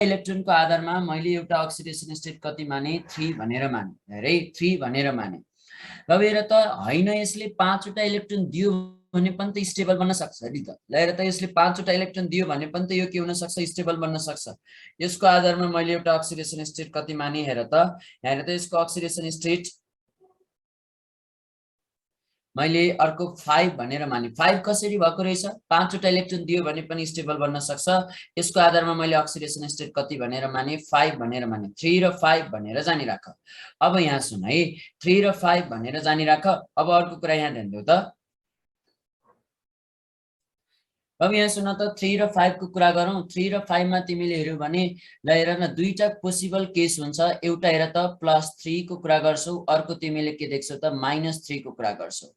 इलेक्ट्रोनको आधारमा मैले एउटा अक्सिडेसन स्टेट कति माने 3 भनेर माने है 3 भनेर माने ल हेर त हैन यसले 5 वटा इलेक्ट्रोन दियो भने पनि त स्टेबल बन्न सक्छ नि त ल हेर त यसले 5 वटा इलेक्ट्रोन दियो भने पनि त यो के हुन सक्छ स्टेबल बन्न सक्छ यसको आधारमा मैले एउटा अक्सिडेसन स्टेट कति माने हेर त यसको अक्सिडेसन स्टेट मैले अर्को 5 भनेर माने 5 कसरी भएको रहेछ 5 वटा इलेक्ट्रोन दियो भने पनि स्टेबल बन्न सक्छ यसको आधारमा मैले अक्सिडेसन स्टेट कति भनेर माने 5 भनेर माने 3 र 5 भनेर जानी राख अब यहाँ सुन है 3 र 5 भनेर जानी राख अब अर्को कुरा यहाँ ध्यान देऊ त अब यहाँ सुन त 3 र 5 को कुरा गरौँ 3 र 5 मा तिमीले हेर्यौ भने ल हेर न दुईटा पोसिबल केस हुन्छ एउटा हेर त +3 को कुरा गर्छौ अर्को तिमीले के देख्छौ त -3 को कुरा गर्छौ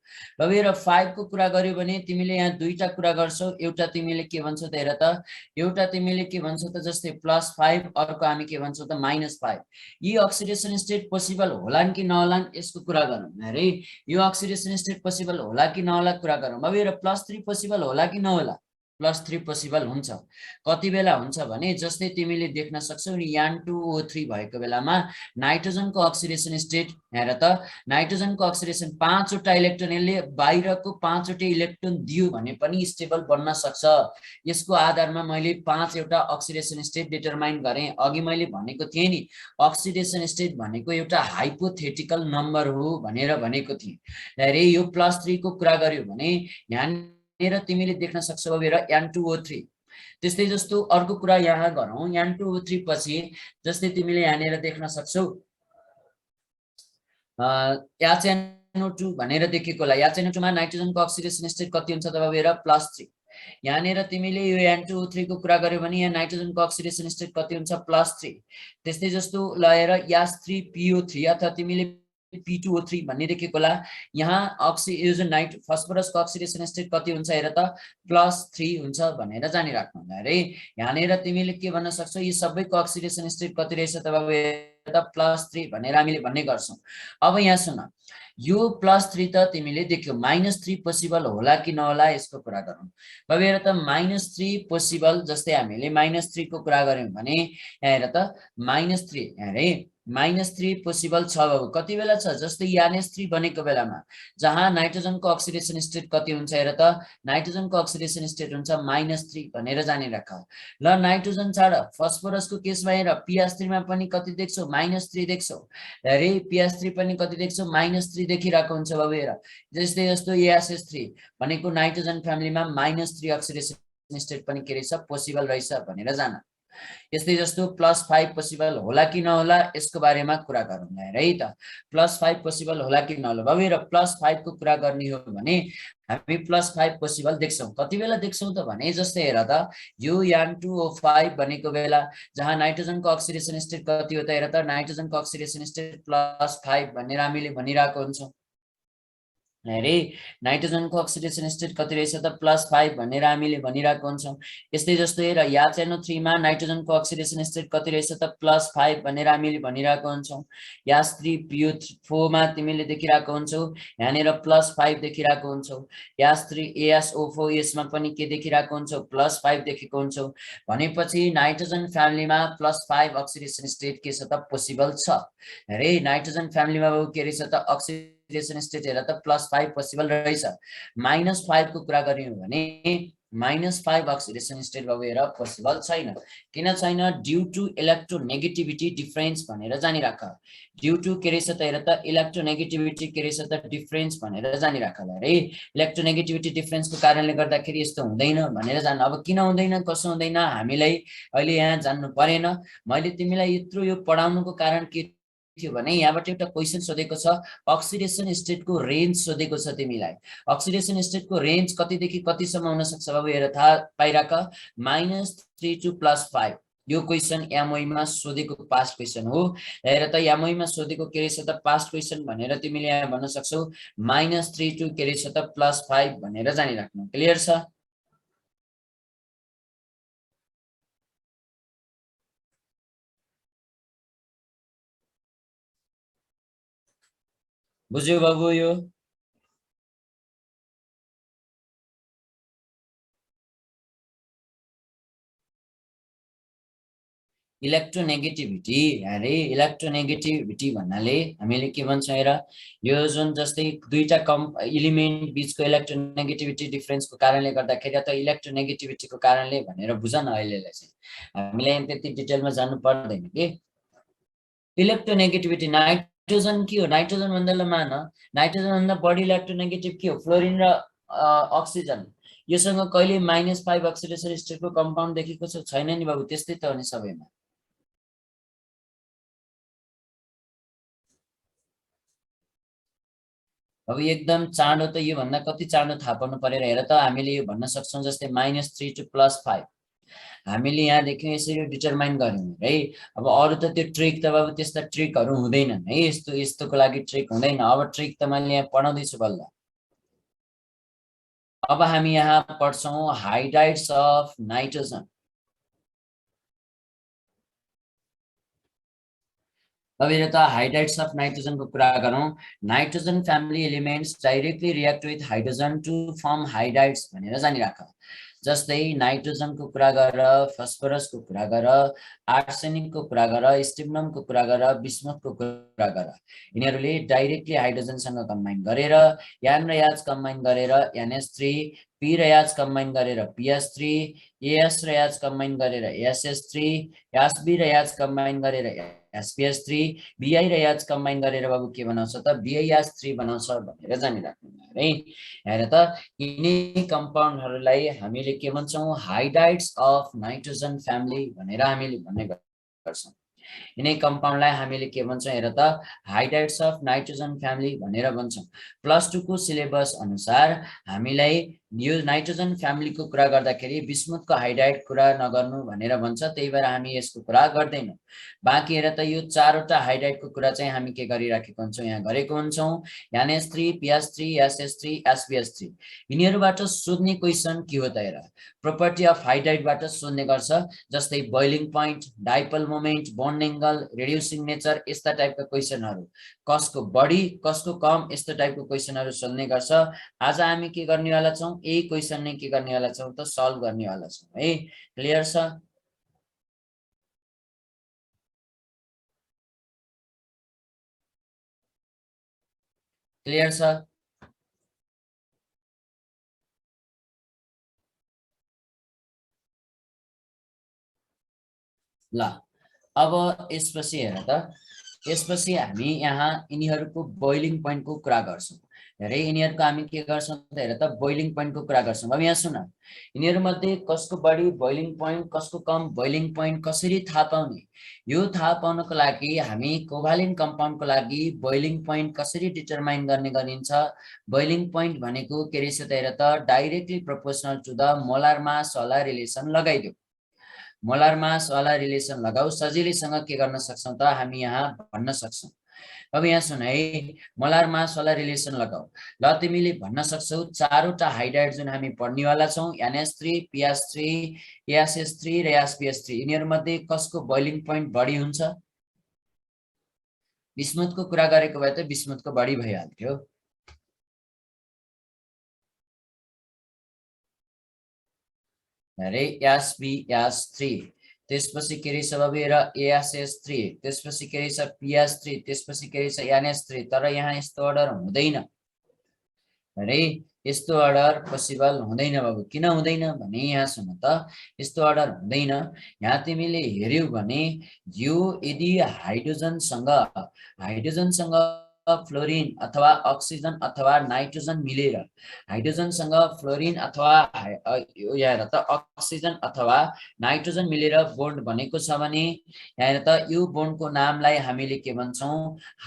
अब हेर 5 को कुरा गर्यौ भने तिमीले यहाँ दुईटा कुरा गर्छौ एउटा तिमीले के भन्छौ त हेर त एउटा तिमीले के भन्छौ त जस्तै +5 अर्को हामी के भन्छौ त -5 यी अक्सिडेसन स्टेट पोसिबल होलान् कि नहोलान् यसको कुरा गरौँ है यो अक्सिडेसन स्टेट पोसिबल होला कि नहोला कुरा गरौँ अब हेर +3 पोसिबल होला कि नहोला +3 पोसिबल हुन्छ कति बेला हुन्छ भने जस्तै तिमीले देख्न सक्छौ नि N2O3 भएको बेलामा नाइट्रोजनको अक्सिडेसन स्टेट हेर त नाइट्रोजनको अक्सिडेसन 5 वटा इलेक्ट्रोन यसले बाहिरको 5 वटा इलेक्ट्रोन दियो भने पनि स्टेबल बन्न सक्छ यसको आधारमा मैले 5 वटा अक्सिडेसन स्टेट डिटरमाइन गरे अघि मैले भनेको थिए नि अक्सिडेसन स्टेट भनेको एउटा हाइपोथेटिकल नम्बर हो भनेर भनेको थिए रे यो +3 को कुरा गर्यो भने यहाँ तिमीले देख्न सक्छौ अब हेर N2O3 त्यस्तै जस्तो अर्को कुरा यहाँ गरौँ N2O3 पछि जस्तै तिमीले यहाँ देख्न सक्छौ HNO2 भनेर देखेकोला HNO2 मा नाइट्रोजनको अक्सिडेसन स्टेट कति हुन्छ त अब हेर +3 यहाँ तिमीले यो N2O3 को कुरा गर्यो भने यहाँ नाइट्रोजनको अक्सिडेसन स्टेट कति हुन्छ +3 त्यस्तै जस्तो ल हेर H3PO3 अथवा तिमीले P2O3 भन्ने देखेकोला यहाँ नाइट फस्फोरसको अक्सिडेसन स्टेट कति हुन्छ हेर त +3 हुन्छ भनेर जानी राख्नु रे यहाँ तिमीले के भन्न सक्छौ यी सबैको अक्सिडेसन स्टेट कति रहेछ त अब +3 भनेर हामीले भन्ने गर्छौं अब यहाँ सुन यो +3 त तिमीले देख्यौ -3 पोसिबल होला कि नहोला यसको कुरा गरौँ अब हेर त -3 पोसिबल जस्तै हामीले -3 को कुरा गर्यौं भने हेर त -3 हेरे -3 पोसिबल छ बाबु कति बेला छ जस्तै NH3 बनेको बेलामा जहाँ नाइट्रोजनको अक्सिडेसन स्टेट कति हुन्छ हेर त नाइट्रोजनको अक्सिडेसन स्टेट हुन्छ -3 भनेर जानी राख ल नाइट्रोजन छाड फस्फोरसको केसमा हेर PH3 मा पनि कति देख्छौ -3 देख्छौ रे PH3 पनि कति देख्छौ -3 देखिरहेको हुन्छ बाबु हेर जस्तै जस्तो ASH3 भनेको नाइट्रोजन फ्यामिलीमा -3 अक्सिडेसन स्टेट पनि के रहेछ पोसिबल रहेछ भनेर जान यस्तै जस्तो +5 पोसिबल होला कि नहोला यसको बारेमा कुरा गरौँ है त +5 पोसिबल होला कि नहोला अब हेर +5 को कुरा गर्ने हो भने हामी +5 पोसिबल देख्छौं कति बेला देख्छौं त भने जस्तै हेर त यो N2O5 भनेको बेला जहाँ नाइट्रोजनको अक्सिडेसन स्टेट कति हो त हेर त नाइट्रोजनको अक्सिडेसन स्टेट +5 भनेर हामीले भनिरहेको हुन्छौं रे नाइट्रोजनको अक्सिडेसन स्टेट कति रहेछ त +5 भनेर हामीले भनिरहेको हुन्छौं यस्तै जस्तो हेर HNO3 मा नाइट्रोजनको अक्सिडेसन स्टेट कति रहेछ त +5 भनेर हामीले भनिरहेको हुन्छौं H3PO4 मा तिमीले देखिरहेको हुन्छौ यहाँ +5 देखिरहेको हुन्छौ H3ASO4 यसमा पनि के देखिरहेको हुन्छौ +5 देखेको हुन्छौ भनेपछि नाइट्रोजन फ्यामिलीमा +5 अक्सिडेसन स्टेट के छ त पोसिबल छ रे नाइट्रोजन फ्यामिलीमा के रहेछ त अक्सिडेसन स्टेट हेर त +5 पोसिबल रहेछ -5 को कुरा गर्यौं भने -5 अक्सिडेसन स्टेट बाबु हेर पोसिबल छैन किन छैन ड्यू टु इलेक्ट्रोनेगेटिभिटी डिफरेन्स भनेर जानी राख ड्यू टु के रहेछ त हेर त इलेक्ट्रोनेगेटिभिटी के रहेछ त डिफरेन्स भनेर जानी राख रे इलेक्ट्रोनेगेटिभिटी डिफरेन्सको कारणले गर्दाखेरि यस्तो हुँदैन भनेर जान अब किन हुँदैन कसो हुँदैन हामीलाई अहिले यहाँ जान्नु परेन मैले तिमीलाई यत्रो यो पढाउनुको कारण के थियो भने यहाँबाट एउटा क्वेशन सोधेको छ अक्सिडेसन स्टेटको रेन्ज सोधेको छ तिमीलाई अक्सिडेसन स्टेटको रेन्ज कतिदेखि कतिसम्म हुन सक्छ बाबु हेर थाहा पाइराख -3 to +5 यो क्वेशन एमओई मा सोधेको पास्ट क्वेशन हो हेर त एमओई मा सोधेको के रहेछ त पास्ट क्वेशन भनेर तिमीले यहाँ भन्न सक्छौ -3 to के रहेछ त +5 भनेर जानी राख्नु क्लियर छ बुझ्यौ बाबु यो इलेक्ट्रोनेगेटिभिटी अरे इलेक्ट्रोनेगेटिभिटी भन्नाले हामीले के भन्छौँ हेर यो जुन जस्तै दुईटा एलिमेन्ट बीचको इलेक्ट्रोनेगेटिभिटी डिफरेन्सको कारणले गर्दाखेरि अथवा इलेक्ट्रोनेगेटिभिटीको कारणले भनेर बुझ न अहिलेलाई चाहिँ हामीले त्यति डिटेलमा जानु पर्दैन के इलेक्ट्रोनेगेटिभिटी नाइट्रोजन के हो नाइट्रोजन भन्दा मान नाइट्रोजन भन्दा बढी इलेक्ट्रोनेगेटिभ के हो फ्लोरिन र अक्सिजन योसँग कहिले -5 अक्सिडेसन स्टेटको कम्पाउन्ड देखेको छैन नि बाबु त्यस्तै त हो नि सबैमा अब एकदम चाँडो त यो भन्दा कति चाँडो थाहा पाउनु परेर हेर त हामीले यो भन्न सक्छौँ जस्तै -3 to +5 हामीले यहाँ देख्यौँ यसरी डिटरमाइन गर्यौँ है अब अरु त त्यो ट्रिक त बाबु त्यस्ता ट्रिकहरु हुँदैनन् है यस्तोको लागि ट्रिक हुँदैन अब ट्रिक त मैले यहाँ पढाउँदै छु बल्ल अब हामी यहाँ पढ्छौँ हाइड्राइड्स अफ नाइट्रोजन अब हेर त हाइड्राइड्स अफ नाइट्रोजन को कुरा गरौँ nitrogen family elements directly react with hydrogen to form hydrides भनेर जानिराख जस्तै नाइट्रोजन को कुरा गर फस्फोरस को कुरा गर आर्सेनिक को कुरा गर स्टिब्नम को कुरा गर बिस्मुथ को कुरा गर यिनीहरूले डाइरेक्टली हाइड्रोजन सँग कम्बाइन गरेर यान र याच कम्बाइन गरेर NH3 P र याच कम्बाइन गरेर PS3 AS र याच कम्बाइन गरेर SS3 SB र याच कम्बाइन गरेर SPS3 BI र याच कम्बाइन गरेर बाबु के बनाउँछ त BIH3 बनाउँछ भनेर जानिराख्नु है हेर त यिनै कम्पाउन्डहरुलाई हामीले के भन्छौं हाइड्राइड्स अफ नाइट्रोजन फ्यामिली भनेर हामीले भन्ने गर्छौं यिनै कम्पाउन्डलाई हामीले के भन्छौं हेर त हाइड्राइड्स अफ नाइट्रोजन फ्यामिली भनेर भन्छौं +2 को सिलेबस अनुसार हामीलाई यो नाइट्रोजन फ्यामिली को कुरा गर्दाखेरि बिस्मुथको हाइड्राइड कुरा नगर्नु भनेर भन्छ त्यही भएर हामी यसको कुरा गर्दैनौं बाँकी हेर त यो चारवटा हाइड्राइड को कुरा चाहिँ हामी के गरिराखेको हुन्छौं यहाँ गरेको हुन्छौं NH3 PS3 SS3 SBS3 यिनीहरुबाट सोध्ने क्वेशन के हो त हेर प्रोपर्टी अफ हाइड्राइड बाट सोध्ने गर्छ जस्तै boiling point dipole moment bond angle reducing nature यस्ता टाइपका क्वेशनहरु कसको बढी कसको कम यस्तो टाइपको क्वेशनहरु सोध्ने गर्छ आज हामी के गर्नेवाला छौं यही क्वेशन नै के गर्नेवाला छौं त सल्भ गर्नेवाला छौं है क्लियर छ क्लियर छ ल अब यसपछि हेर त यसपछि हामी यहाँ यिनीहरुको बोइलिङ पोइन्ट को कुरा गर्छौं हेरे यिनीहरुको हामी के गर्छौं त हेर त बोइलिङ पोइन्ट को कुरा गर्छौं अब यहाँ सुन यिनीहरु मध्ये कसको बढी बोइलिङ पोइन्ट कसको कम बोइलिङ पोइन्ट कसरी थाहा पाउने यो थाहा पाउनको लागि हामी कोभालेन्ट कम्पाउन्ड को लागि बोइलिङ पोइन्ट कसरी डिटरमाइन गर्ने गरिन्छ बोइलिङ पोइन्ट भनेको के रहेछ त हेर त directly proportional to the molar mass वाला रिलेसन लगाइदियो मोलर मास वाला रिलेसन लगाऊ सजिलैसँग के गर्न सक्छौं त हामी यहाँ भन्न सक्छौं अब यहाँ सुन है मोलर मास वाला रिलेसन लगाऊ ल तिमीले भन्न सक्छौ चारवटा हाइड्राइड जुन हामी पढ्नेवाला छौं NH3 PS3 SS3 र SPS3 यिनीहरु मध्ये कसको बोइलिङ पोइन्ट बढी हुन्छ बिस्मुथको कुरा गरेको भए त बिस्मुथको बढी भइहाल्थ्यो अरे SBS3 त्यसपछि के रहेछ बाबु हेर ASS3 त्यसपछि के रहेछ PS3 त्यसपछि के रहेछ NH3 तर यहाँ यस्तो अर्डर हुँदैन अरे यस्तो अर्डर पोसिबल हुँदैन बाबु किन हुँदैन भने यहाँ सुन त यस्तो अर्डर हुँदैन यहाँ तिमीले हेर्यौ भने यो यदि हाइड्रोजन सँग फ्लोरिन अथवा अक्सिजन अथवा नाइट्रोजन मिलेर हाइड्रोजन सँग फ्लोरिन अथवा यहाँ त अक्सिजन अथवा नाइट्रोजन मिलेर बोन्ड बनेको छ भने यहाँ त यो बोन्ड को नामलाई हामीले के भन्छौं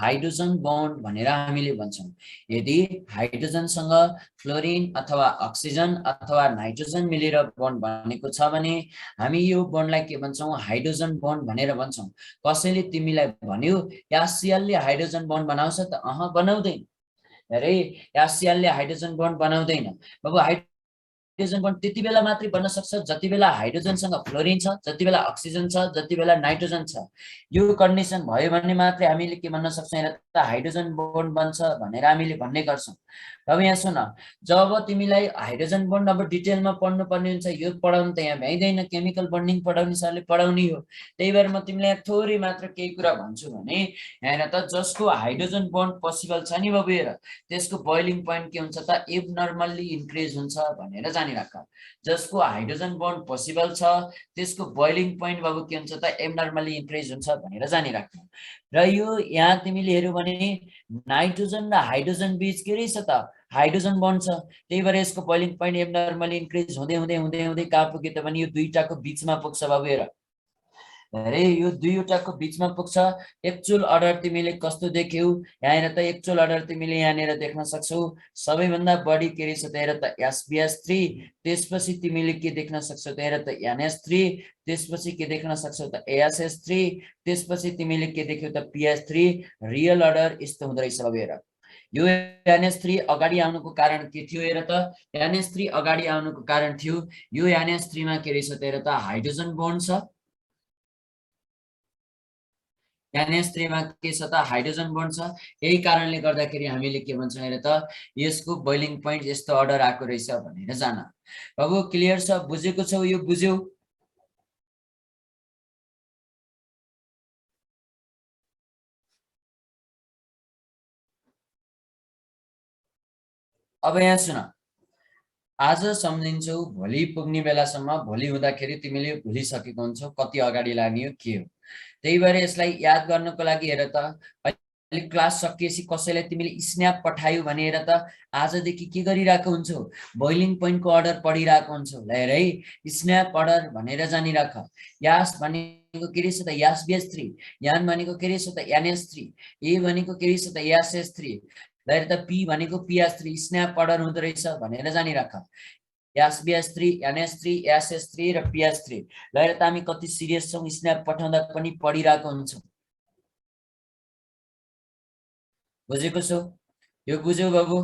हाइड्रोजन बोन्ड भनेर हामीले भन्छौं यदि हाइड्रोजन सँग फ्लोरिन अथवा अक्सिजन अथवा नाइट्रोजन मिलेर बोन्ड बनेको छ भने हामी यो बोन्डलाई के भन्छौं हाइड्रोजन बोन्ड भनेर भन्छौं कसैले तिमीलाई भन्यो HCl ले हाइड्रोजन बोन्ड बनाउँछ त बनाउँदैन अरे HCl ले हाइड्रोजन बोन्ड बनाउँदैन बाबु हाइड्रोजन बन्ड त्यति बेला मात्रै बन्न सक्छ जति बेला हाइड्रोजनसँग फ्लोरिन छ, जति बेला अक्सिजन छ, जति बेला नाइट्रोजन छ। यो कन्डिसन भयो भने मात्रै हामीले के भन्न सक्छौँ, हेर त हाइड्रोजन बन्ड बन्छ भनेर हामीले भन्ने गर्छौँ। अब यहाँ सुन, जब तिमीलाई हाइड्रोजन बन्ड अब डिटेलमा पढ्नु पर्ने हुन्छ, यो पढाउनु त यहाँ भ्याइँदैन, केमिकल बन्डिङ पढाउने सरले पढाउने हो। त्यही भएर म तिमीलाई थोरै मात्र केही कुरा भन्छु भने, हेर त जसको हाइड्रोजन बन्ड पोसिबल छ नि बाबु, हेर त्यसको बोइलिङ पोइन्ट के हुन्छ त, एबनर्मल्ली इन्क्रिज हुन्छ भनेर जानिराख। जसको हाइड्रोजन बन्ड पोसिबल छ त्यसको बोइलिङ पोइन्ट बाबु के हुन्छ त, एबनर्मल्ली इन्क्रिज हुन्छ भनेर जानिराख। र यो यहाँ तिमीले हेर्यौ भने नाइट्रोजन र हाइड्रोजन बीच के रहेछ त, हाइड्रोजन बन्ड छ, त्यही भएर यसको बोइलिङ पोइन्ट एबनर्मल्ली इन्क्रिज हुँदै हुँदै हुँदै हुँदै कहाँ पुग्यो त भने यो दुईटाको बीचमा पुग्छ बाबु। हेर अरे यो दुईवटाको बीचमा पुग्छ। एक्चुअल अर्डर तिमीले कस्तो देख्यौ, यहाँ त एक्चुअल अर्डर तिमीले यहाँनिर देख्न सक्छौ। सबैभन्दा बढी के रहेछ त, हेर त SbS3, त्यसपछि तिमीले के देख्न सक्छौ त, हेर त NH3, त्यसपछि के देख्न सक्छौ त ASH3, त्यसपछि तिमीले के देख्यौ त PS3। रियल अर्डर यस्तो हुँदो रहेछ। अब हेर यो NH3 अगाडि आउनुको कारण के थियो, हेर त NH3 अगाडि आउनुको कारण थियो यो NH3 मा के रहेछ त, हेर त हाइड्रोजन बन्ड छ। NH3 मा के छ त, हाइड्रोजन बन्ड छ। यही कारणले गर्दाखेरि हामीले के भन्छौँ, हेर त यसको बोइलिङ पोइन्ट यस्तो अर्डर आएको रहेछ भनेर जान। बाबु क्लियर छ, बुझेको छौ, यो बुझ्यौ? अब यहाँ सुन, आज सम्झिन्छौ, भोलि पुग्ने बेलासम्म, भोलि हुँदाखेरि तिमीले भुलिसकेको हुन्छौ कति अगाडि लाने हो के हो। त्यही भएर यसलाई याद गर्नको लागि हेर त, अहिले क्लास सकिएपछि कसैलाई तिमीले स्न्याप पठायौ भने हेर त आजदेखि के गरिरहेको हुन्छौ, बोइलिङ पोइन्टको अर्डर पढिरहेको हुन्छौ। ल हेर है, स्न्याप अर्डर भनेर जानिराख। यास भनेको के रहेछ त, SbS3, यान भनेको के रहेछ त NH3, ए भनेको के रहेछ त SH3, ल हेर त पी भनेको PS3, स्न्याप अर्डर हुँदो रहेछ भनेर जानिराख। SbS3, NH3, SH3 र PS3। ल हेर त हामी कति सिरियस छौँ, स्न्याप पठाउँदा पनि पढिरहेको हुन्छौँ। बुझेको छौ? यो बुझ्यौ बाबु?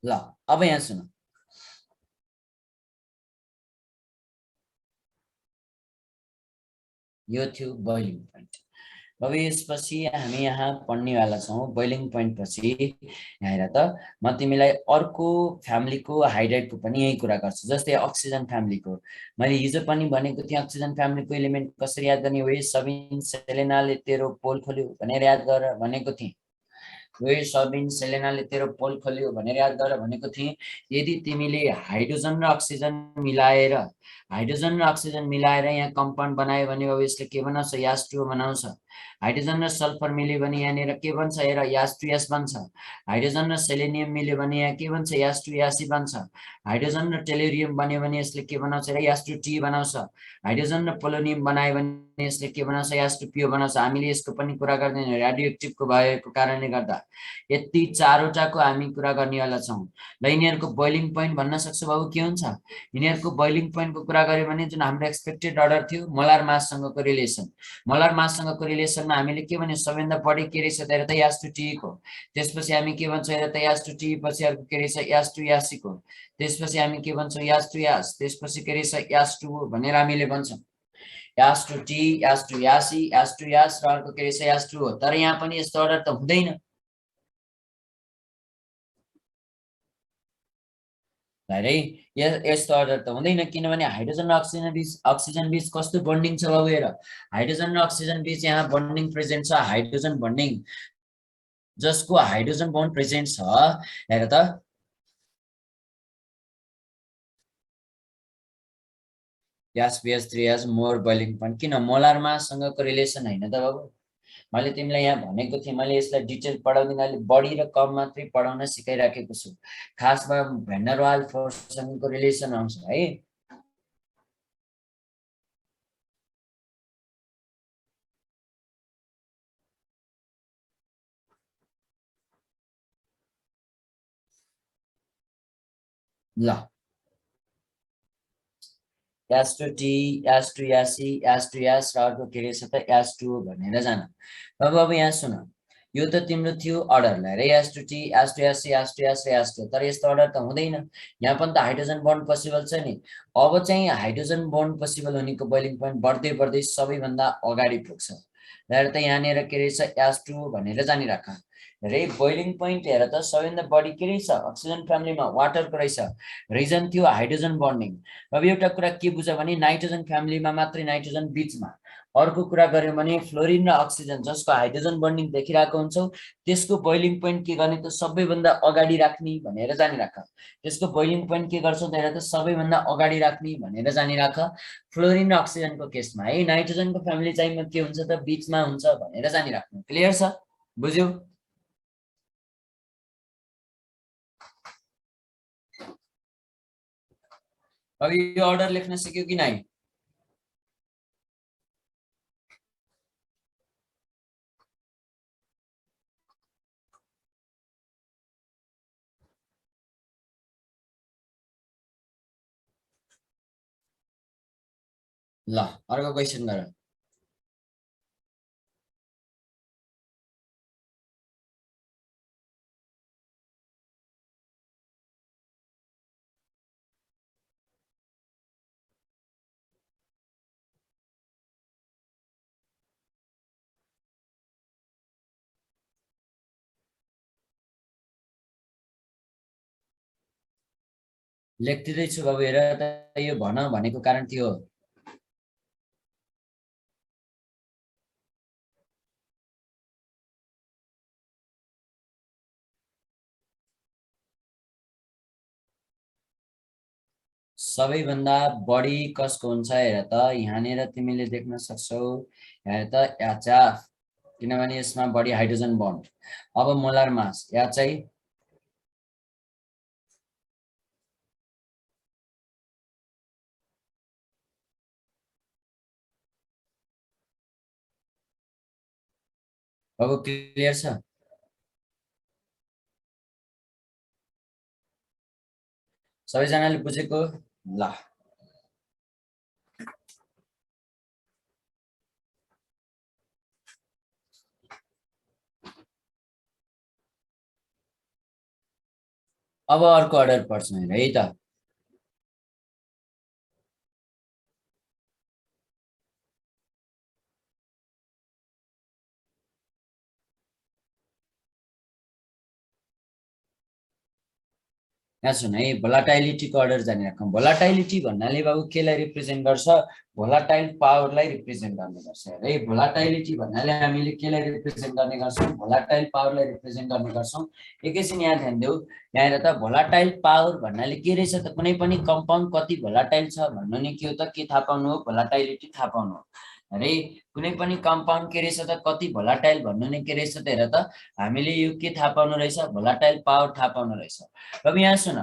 ल अब यहाँ सुन, यो थियो बोइलिङ पोइन्ट। अब यसपछि हामी यहाँ पढ्नेवाला छौँ बोइलिङ पोइन्ट पछि। यहाँ हेर त, म तिमीलाई अर्को फ्यामिलीको हाइड्राइडको पनि यही कुरा गर्छु, जस्तै अक्सिजन फ्यामिलीको। मैले हिजो पनि भनेको थिएँ अक्सिजन फ्यामिलीको एलिमेन्ट कसरी याद गर्ने, वे सबिन सेलेनाले तेरो पोल खोल्यो भनेर याद गर भनेको थिएँ। वे सबिन सेलेनाले तेरो पोल खोल्यो भनेर याद गर भनेको थिएँ। यदि तिमीले हाइड्रोजन र अक्सिजन मिलाएर, हाइड्रोजन र अक्सिजन मिलाएर यहाँ कम्पाउन्ड बनायो भने अब यसले के बनाउँछ, यास2 बनाउँछ। हाइड्रोजन र सल्फर मिल्यो भने यहाँनिर के बन्छ, हेर यास2S बन्छ। हाइड्रोजन र सेलेनियम मिल्यो भने यहाँ के बन्छ, यास2यासी बन्छ। हाइड्रोजन र टेलुरियम बन्यो भने यसले के बनाउँछ, र यास2टी बनाउँछ। हाइड्रोजन र पोलोनियम बनायो भने यसले के बनाउँछ, यास2पिओ बनाउँछ। हामीले यसको पनि कुरा गर्दैनौँ रेडियो एक्टिभको भएको कारणले गर्दा। यति चारवटाको हामी कुरा गर्नेवाला छौँ। ल यिनीहरूको बोइलिङ पोइन्ट भन्न सक्छौ बाबु के हुन्छ, यिनीहरूको बोइलिङ पोइन्टको कुरा गर्यो भने जुन हाम्रो एक्सपेक्टेड अर्डर थियो मोलार माससँगको रिलेसन, मोलार माससँगको रिलेसनमा हामीले के भन्यो, सबैभन्दा बढी के रहेछ त, हेर त यास2टी को। त्यसपछि हामी के भन्छौँ, हेर त यास2टी पछि अर्को के रहेछ, यास2यासी को। त्यसपछि हामी के भन्छौँ, यास2यास, त्यसपछि के रहेछ यास2 भनेर हामीले भन्छौँ। यास2टी, यास2यासी, यास2यास र अर्को के रहेछ यास2 हो। तर यहाँ पनि यस्तो अर्डर त हुँदैन। है यस्तो अर्डर त हुँदैन, किनभने हाइड्रोजन र अक्सिजन बीच कस्तो बन्डिङ छ बाबु। हेर हाइड्रोजन र अक्सिजन बीच यहाँ बन्डिङ प्रेजेन्ट छ, हाइड्रोजन बन्डिङ। जसको हाइड्रोजन बन्ड प्रेजेन्ट छ, हेर त SbS3 has more boiling point. किन, मोलार माससँगको रिलेसन होइन त बाबु। मैले तिमीलाई यहाँ भनेको थिएँ, मैले यसलाई डिटेल पढाउँदिनँ, अहिले बढी र कम मात्रै पढाउन सिकाइराखेको छु। खासमा भेन्डरवाल फोर्ससँगको रिलेसन आउँछ है। ल S2T, S2SE, S2S र अर्को के रहेछ त S2 भनेर जान। अब यहाँ सुन, यो त तिम्रो थियो अर्डरलाई रे S2T, S2SE, S2S र S2, तर यस्तो अर्डर त हुँदैन। यहाँ पनि त हाइड्रोजन बन्ड पोसिबल छ नि। अब चाहिँ हाइड्रोजन बन्ड पोसिबल हुनेको बोइलिङ पोइन्ट बढ्दै बढ्दै सबैभन्दा अगाडि पुग्छ। र त यहाँनिर के रहेछ S2 भनेर जानिराख रे। बोइलिङ पोइन्ट हेर त सबैभन्दा बढी के रहेछ अक्सिजन फ्यामिलीमा वाटरको रहेछ। रिजन थियो हाइड्रोजन बन्डिङ। अब एउटा कुरा के बुझ भने नाइट्रोजन फ्यामिलीमा मात्रै नाइट्रोजन बीचमा। अर्को कुरा गर्यो भने फ्लोरिन र अक्सिजन जसको हाइड्रोजन बन्डिङ देखिरहेको हुन्छौ त्यसको बोइलिङ पोइन्ट के गर्ने त सबैभन्दा अगाडि राख्ने भनेर जानिराख। त्यसको बोइलिङ पोइन्ट के गर्छौ त हेर त सबैभन्दा अगाडि राख्ने भनेर जानिराख। फ्लोरिन र अक्सिजनको केसमा है नाइट्रोजनको फ्यामिली चाहिँ के हुन्छ त बीचमा हुन्छ भनेर जानिराख्नु। क्लियर छ? बुझ्यौ? अब यो अर्डर लेख्न सिक्यो कि नै? ल अर्को क्वेसन गर। लेख्दिँदैछु बाबु हेर त यो भन भनेको कारण थियो। सबैभन्दा बढी कसको हुन्छ हेर त यहाँनिर तिमीले देख्न सक्छौ। हेर त एचएफ किनभने यसमा बढी हाइड्रोजन बन्ड। अब मोलर मास या चाहिँ अब क्लियर छ? सबैजनाले बुझेको? ल अब अर्को अर्डर पढ्छौँ हेर है त। यहाँ सुन है भोलाटाइलिटीको अर्डर जानिराखौँ। भोलाटाइलिटी भन्नाले बाबु केलाई रिप्रेजेन्ट गर्छ? भोलाटाइल पावरलाई रिप्रेजेन्ट गर्ने गर्छ है। भोलाटाइलिटी भन्नाले हामीले केलाई रिप्रेजेन्ट गर्ने गर्छौँ? भोलाटाइल पावरलाई रिप्रेजेन्ट गर्ने गर्छौँ। एकैछिन यहाँ ध्यान देऊ। यहाँ त भोलाटाइल पावर भन्नाले के रहेछ त कुनै पनि कम्पाउन्ड कति भोलाटाइल छ भन्नु नि के हो त के थाहा पाउनु हो? भोलाटाइलिटी थाहा पाउनु हो अरे। कुनै पनि कम्पाउन्ड के रहेछ त कति भोलाटाइल भन्नु नि के रहेछ त हेर त हामीले यो के थाहा पाउनु रहेछ? भोलाटाइल पावर थाहा पाउनु रहेछ। अब यहाँ सुन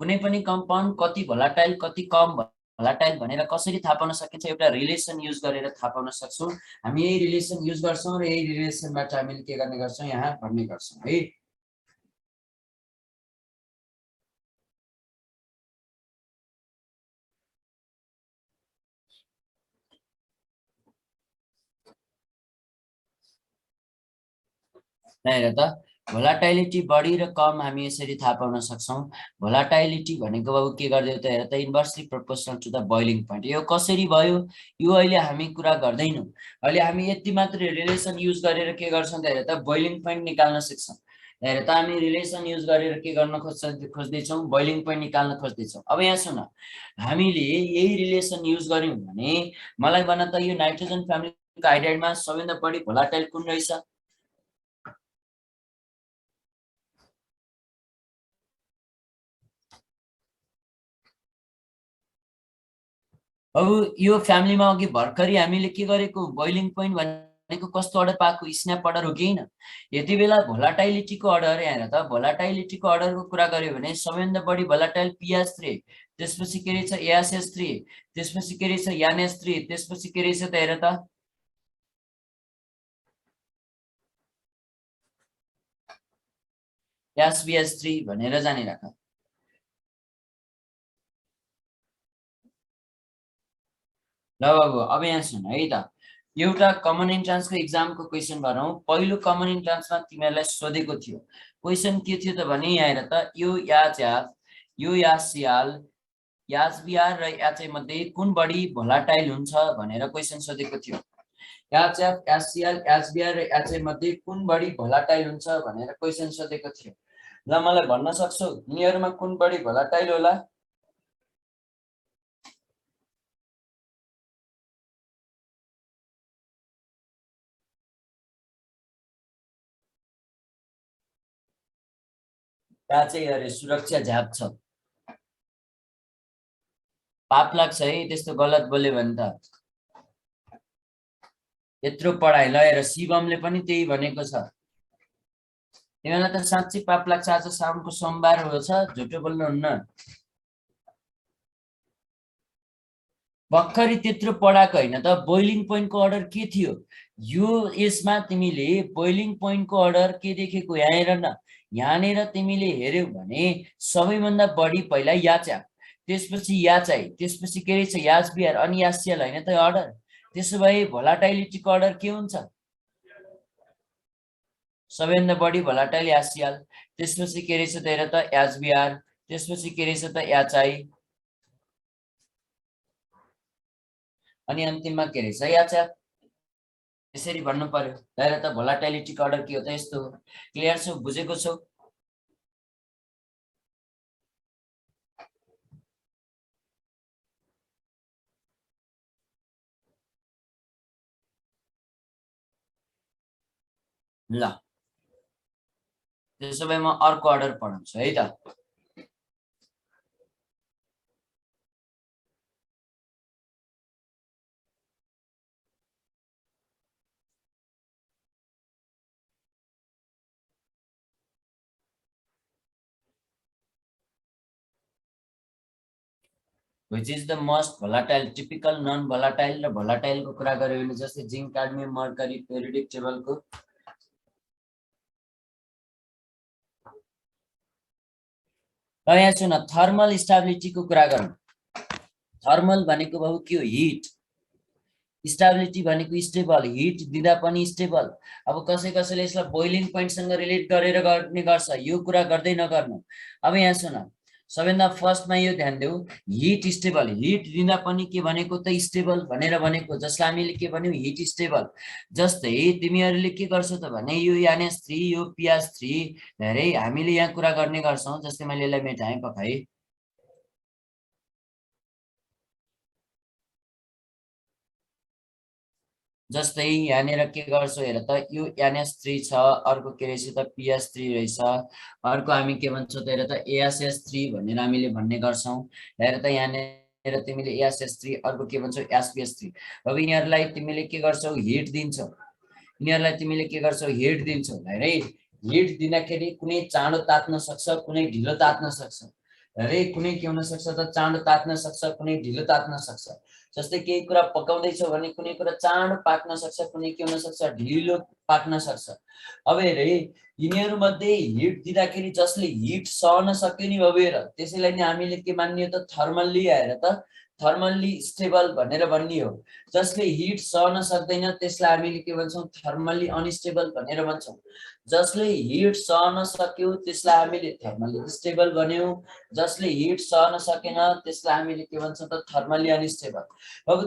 कुनै पनि कम्पाउन्ड कति भोलाटाइल कति कम भोलाटाइल भनेर कसरी थाहा पाउन सकिन्छ? एउटा रिलेसन युज गरेर थाहा पाउन सक्छौँ। हामी यही रिलेसन युज गर्छौँ र यही रिलेसनबाट हामीले के गर्ने गर्छौँ यहाँ भन्ने गर्छौँ है। हेर त भोलाटाइलिटी बढी र कम हामी यसरी थाहा पाउन सक्छौँ। भोलाटाइलिटी भनेको बाबु के गरिदियो त हेर त inversely proportional to the boiling point. यो कसरी भयो? यो अहिले हामी कुरा गर्दैनौँ। अहिले हामी यति मात्रै रिलेसन युज गरेर के गर्छौँ त हेर त बोइलिङ पोइन्ट निकाल्न सिक्छौँ। हेर त हामी रिलेसन युज गरेर के गर्न खोज्दैछौँ? बोइलिङ पोइन्ट निकाल्न खोज्दैछौँ। अब यहाँ सुन हामीले यही रिलेसन युज गर्यौँ भने मलाई भन त यो नाइट्रोजन फ्यामिलीको हाइड्राइडमा सबैभन्दा बढी भोलाटाइल कुन रहेछ? अब यो फ्यामिलीमा अघि भर्खरै हामीले के गरेको बोइलिङ पोइन्ट भनेको कस्तो अर्डर पाएको? स्न्याप अर्डर हो कि होइन? यति बेला भोलाटाइलिटीको अर्डर हेर त भोलाटाइलिटीको अर्डरको कुरा गर्यो भने सबैभन्दा बढी भोलाटाइल पिएच3, त्यसपछि के रहेछ एएसएच3, त्यसपछि के रहेछ एनएच3, त्यसपछि के रहेछ त हेर त एसबिएच3 भनेर जानिराख। ल बाबु अब यहाँ सुन है त एउटा कमन इन्ट्रान्सको एक्जामको क्वेसन गरौँ। पहिलो कमन इन्ट्रान्समा तिमीहरूलाई सोधेको थियो क्वेसन के थियो त भने यहाँ हेर त यो यासियाल यासबिआर र याचे मध्ये कुन बढी भोलाटाइल हुन्छ भनेर क्वेसन सोधेको थियो। याचएफ यासियाल यासबिआर र याचे मध्ये कुन बढी भोलाटाइल हुन्छ भनेर क्वेसन सोधेको थियो। ल मलाई भन्न सक्छौ यिनीहरुमा कुन बढी भोलाटाइल होला? त्यहाँ चाहिँ अरे सुरक्षा झ्याप छ। पाप लाग्छ है त्यस्तो गलत बोल्यो भने त। यत्रो पढाइ ल हेर शिवमले पनि त्यही भनेको छ। तिमीलाई त साँच्चै पाप लाग्छ। आज साउनको सोमबार हो छ, झुटो बोल्नुहुन्न। भर्खरै त्यत्रो पढाएको होइन त। बोइलिङ पोइन्टको अर्डर के थियो यो? यसमा तिमीले बोइलिङ पोइन्टको अर्डर के देखेको यहाँ हेर न। यहाँनिर तिमीले हेर्यौ भने सबैभन्दा बढी पहिला याचा, त्यसपछि याचाइ, त्यसपछि के रहेछ यासबिआर अनि यासियल होइन त अर्डर। त्यसो भए भोलाटाइलिटीको अर्डर के हुन्छ? सबैभन्दा बढी भोलाटाइल यासियल, त्यसपछि के रहेछ त हेर त यासबिआर, त्यसपछि के रहेछ त याचाइ अनि अन्तिममा के रहेछ याचा। यसरी भन्नु पर्यो। हेर त भोलाटाइलिटीको अर्डर के हो त यस्तो हो। क्लियर छौ? बुझेको छौ? ल त्यसो भए म अर्को अर्डर पढाउँछु है त। which is the most volatile, typical non volatile र volatile को कुरा गर्यो भने जस्तै जिंक, क्याडमियम, मर्करी, पेरियोडिक टेबलको। र यहाँ सुन थर्मल स्टेबिलिटीको कुरा गरौँ। थर्मल भनेको बाबु के हो? हिट। स्टेबिलिटी भनेको स्टेबल, हिट दिँदा पनि स्टेबल। अब कसैले यसलाई बोइलिङ पोइन्टसँग रिलेट गरेर गर्ने गर्छ, यो कुरा गर्दै नगर्नु। अब यहाँ सुन सबैभन्दा फर्स्टमा यो ध्यान देऊ, हिट स्टेबल। हिट दिँदा पनि के भनेको त स्टेबल भनेर भनेको, जसलाई हामीले के भन्यौ हिट स्टेबल। जस्तै तिमीहरूले के गर्छौ त भने यो NH3 यो PH3 धेरै हामीले यहाँ कुरा गर्ने गर्छौं। जस्तै मैले यसलाई मेटाएँ पकाए। जस्तै यहाँनिर के गर्छौ हेर त यो NH3 छ, अर्को के रहेछ त PH3 रहेछ, अर्को हामी के भन्छौँ त हेर त ASH3 भनेर हामीले भन्ने गर्छौं। हेर त यहाँनिर तिमीले ASH3 अर्को के भन्छौ SPH3। अब यिनीहरूलाई तिमीले के गर्छौ हिट दिन्छौ। यिनीहरूलाई तिमीले के गर्छौ हिट दिन्छौ। हेरे हिट दिँदाखेरि कुनै चाँडो तात्न सक्छ, कुनै ढिलो तात्न सक्छ। हेरे कुनै के हुन सक्छ त चाँडो तात्न सक्छ, कुनै ढिलो तात्न सक्छ। जस्तै केही कुरा पकाउँदैछौ भने कुनै कुरा चाँडो पाक्न सक्छ, कुनै के हुन सक्छ ढिलो पाक्न सक्छ। अब हेरे यिनीहरू मध्ये हिट दिँदाखेरि जसले हिट सहन सक्यो नि बाबु, हेर त्यसैलाई नै हामीले के मान्ने हो त थर्मल्ली, हेर त थर्मल्ली स्टेबल भनेर भन्ने हो। जसले हिट सहन सक्दैन त्यसलाई हामीले के भन्छौँ थर्मल्ली अनस्टेबल भनेर भन्छौँ। जसले हिट सहन सक्यो त्यसलाई हामीले थर्मल्ली स्टेबल भन्यौं। जसले हिट सहन सकेन त्यसलाई हामीले के भन्छौँ त थर्मल्ली अनस्टेबल। अब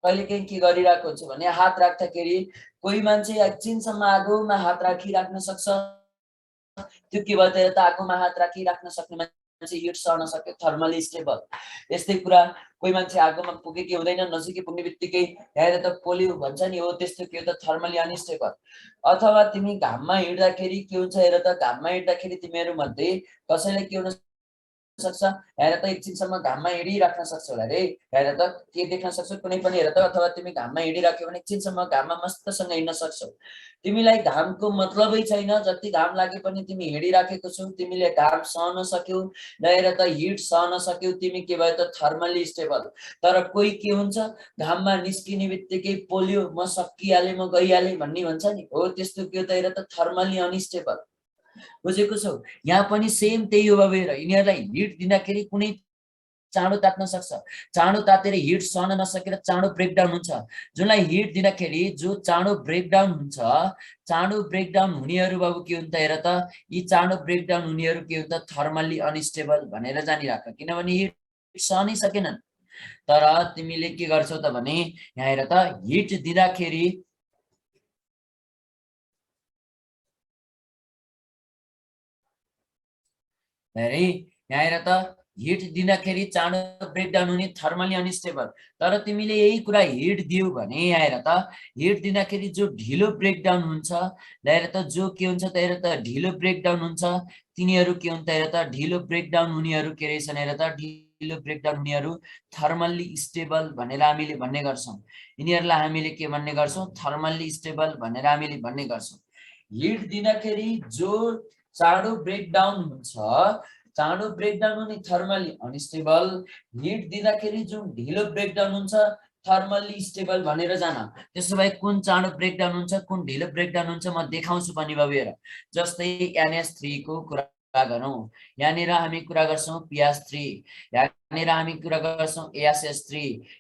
कहिलेकाहीँ के गरिरहेको हुन्छ भने हात राख्दाखेरि कोही मान्छे एकछिनसम्म आगोमा हात राखिराख्न सक्छ। त्यो के भयो त आगोमा हात राखिराख्न सक्ने मान्छे हिट सहन सक्यो, थर्मली स्टेबल। यस्तै कुरा कोही मान्छे आगोमा पुगेकै हुँदैन, नजिकै पुग्ने बित्तिकै यहाँ त पोल्यो भन्छ नि, हो त्यस्तो के हो त थर्मली अनस्टेबल। अथवा तिमी घाममा हिँड्दाखेरि के हुन्छ हेर त, घाममा हिँड्दाखेरि तिमीहरू मध्ये कसैलाई के हुन सक्छ हेर त एकछिनसम्म घाममा हिँडिराख्न सक्छौ। अरे हेर त के देख्न सक्छौ कुनै पनि, हेर त अथवा तिमी घाममा हिँडिराख्यौ भने एकछिनसम्म घाममा मस्तसँग हिँड्न सक्छौ। तिमीलाई घामको मतलबै छैन, जति घाम लागे पनि तिमी हिँडिराखेको छौ, तिमीले घाम सहन सक्यौ, हेर त हिट सहन सक्यौ, तिमी के भयो त थर्मली स्टेबल। तर कोही के हुन्छ घाममा निस्किने बित्तिकै पोल्यो, म सकिहालेँ म गइहालेँ भन्ने भन्छ नि, हो त्यस्तो के हो त हेर त थर्मली अनस्टेबल। बुझेको छौ? यहाँ पनि सेम त्यही हो बाबु। हेर यिनीहरूलाई हिट दिँदाखेरि कुनै चाँडो तात्न सक्छ, चाँडो तातेर हिट सहन नसकेर चाँडो ब्रेकडाउन हुन्छ। जुनलाई हिट दिँदाखेरि जो चाँडो ब्रेकडाउन हुन्छ, चाँडो ब्रेकडाउन हुनेहरू बाबु के हुन्छ हेर त, यी चाँडो ब्रेकडाउन हुनेहरू के हुन्छ थर्मल्ली अनस्टेबल भनेर जानिराख, किनभने हिट सहनै सकेनन्। तर तिमीले के गर्छौ त भने यहाँ हेर त हिट दिँदाखेरि यहाँ हेर त हिट दिँदाखेरि चाँडो ब्रेकडाउन हुने थर्मली अनस्टेबल। तर तिमीले यही कुरा हिट दियौ भने यहाँ हेर त हिट दिँदाखेरि जो ढिलो ब्रेकडाउन हुन्छ, हेर त जो के हुन्छ त हेर त ढिलो ब्रेकडाउन हुन्छ, तिनीहरू के हुन्छ हेर त ढिलो ब्रेकडाउन हुनेहरू के रहेछन् हेर त, ढिलो ब्रेकडाउन हुनेहरू थर्मल्ली स्टेबल भनेर हामीले भन्ने गर्छौँ। यिनीहरूलाई हामीले के भन्ने गर्छौँ, थर्मल्ली स्टेबल भनेर हामीले भन्ने गर्छौँ। हिट दिँदाखेरि जो चाँडो ब्रेकडाउन हुन्छ, चाँडो ब्रेकडाउन हुने थर्मली अनस्टेबल, हिट दिँदाखेरि जुन ढिलो ब्रेकडाउन हुन्छ थर्मली स्टेबल भनेर जान। त्यसो भए कुन चाँडो ब्रेकडाउन हुन्छ कुन ढिलो ब्रेकडाउन हुन्छ म देखाउँछु पनि बाबु हेर। जस्तै NH3 को कुरा गरौँ, यहाँनिर हामी कुरा गर्छौँ PH3, यहाँनिर हामी कुरा गर्छौँ ASH3,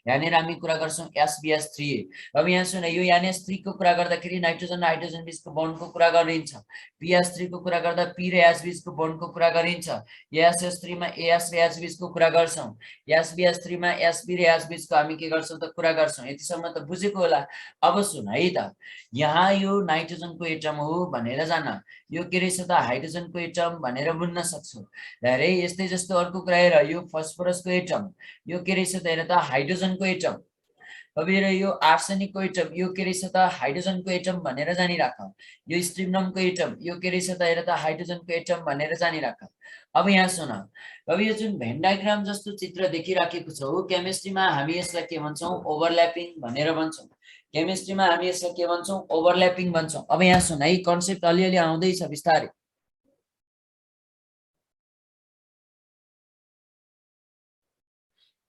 यहाँनिर हामी कुरा गर्छौँ SBH3। अब यहाँ सुन, यो NH3 को कुरा गर्दाखेरि नाइट्रोजन हाइड्रोजन बीचको बन्डको कुरा गरिन्छ, PH3 को कुरा गर्दा P र H बीचको बन्डको कुरा गरिन्छ, ASH3 मा AS र H बीचको कुरा गर्छौँ, SBH3 मा SB र H बीचको हामी के गर्छौँ त कुरा गर्छौँ। यतिसम्म त बुझेको होला। अब सुन है त, यहाँ यो नाइट्रोजनको एटम हो भनेर जान, यो के रहेछ त हाइड्रोजनको एटम भनेर बुझ्न सक्छौ। हेरे यस्तै जस्तो अर्को कुरा हेर, यो फस्फोरसको एटम, यो के रहेछ त हेर त हाइड्रोजनको एटम। अब हेर यो आर्सेनिकको एटम, यो के रहेछ त हाइड्रोजनको एटम भनेर जानिराख। यो स्ट्रिप्टमको एटम, यो के रहेछ त हेर त हाइड्रोजनको एटम भनेर जानिराख। अब यहाँ सुन, अब यो जुन भेन डायग्राम जस्तो चित्र देखिराखेको छौ, केमिस्ट्रीमा हामी यसलाई के भन्छौँ, ओभरल्यापिङ भनेर भन्छौँ। केमिस्ट्रीमा हामी यसलाई के भन्छौँ, ओभरल्यापिङ भन्छौँ। अब यहाँ सुन है, कन्सेप्ट अलिअलि आउँदैछ बिस्तारै।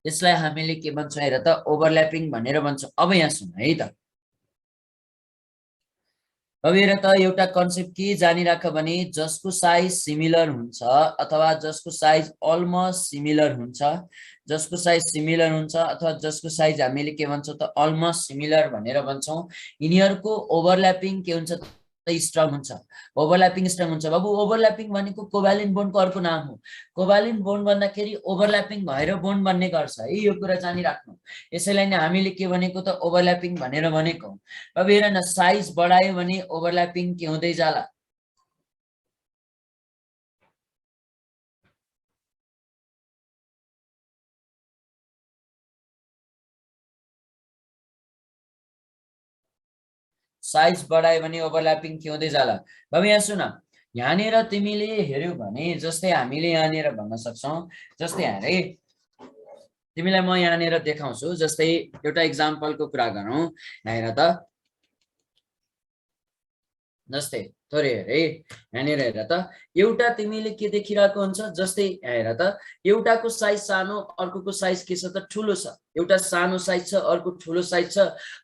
यसलाई हामीले के भन्छौँ हेर त, ओभरल्यापिङ भनेर भन्छौँ। अब यहाँ सुन है त, अब हेर त एउटा कन्सेप्ट के जानिराख भने जसको साइज सिमिलर हुन्छ अथवा जसको साइज अलमोस्ट सिमिलर हुन्छ, जसको साइज सिमिलर हुन्छ अथवा जसको साइज हामीले के भन्छौँ त अलमोस्ट सिमिलर भनेर भन्छौँ, यिनीहरूको ओभरल्यापिङ के हुन्छ त स्ट्रङ हुन्छ। ओभरल्यापिङ स्ट्रङ हुन्छ बाबु। ओभरल्यापिङ भनेको कोभ्यालेन्ट बोन्डको अर्को नाम हो। कोभ्यालेन्ट बोन्ड भन्दाखेरि ओभरल्यापिङ भएर बोन्ड बन्ने गर्छ है, यो कुरा जानिराख्नु। यसैलाई नै हामीले के भनेको त ओभरल्यापिङ भनेर भनेको। अब हेर न, साइज बढायो भने ओभरल्यापिङ के हुँदै जाला, साइज बढायो भने ओभरल्यापिङ के हुँदै जाला। अब यहाँ सुन, यहाँनिर तिमीले हेर्यौ भने जस्तै हामीले यहाँनिर भन्न सक्छौँ, जस्तै यहाँ है तिमीलाई म यहाँनिर देखाउँछु। जस्तै एउटा इक्जाम्पलको कुरा गरौँ, हेर त जस्तै थोरै हेरे यहाँनिर हेर त, एउटा तिमीले के देखिरहेको हुन्छ, जस्तै हेर त एउटाको साइज सानो अर्कोको साइज के छ त ठुलो छ, एउटा सानो साइज छ अर्को ठुलो साइज छ।